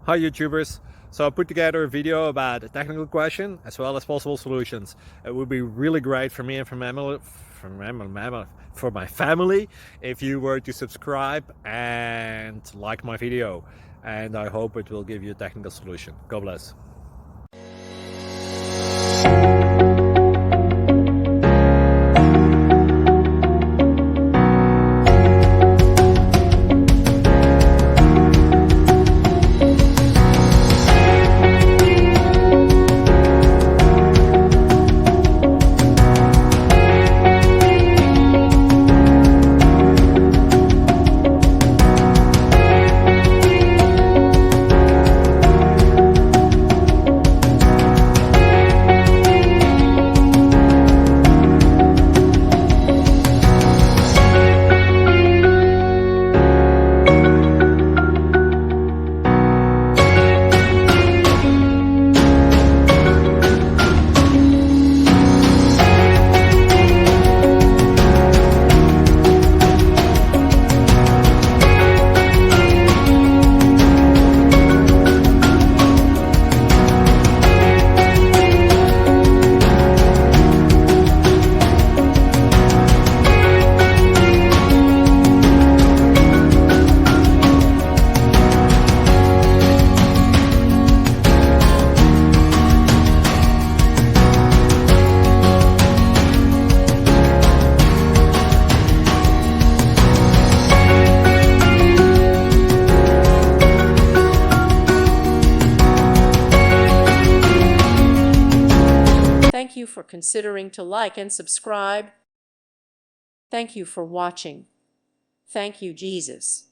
Hi YouTubers. So I put together a video about a technical question as well as possible solutions. It would be really great for me and for my family if you were to subscribe and like my video, and I hope it will give you a technical solution. God bless. Thank you for considering to like and subscribe. Thank you for watching. Thank you, Jesus.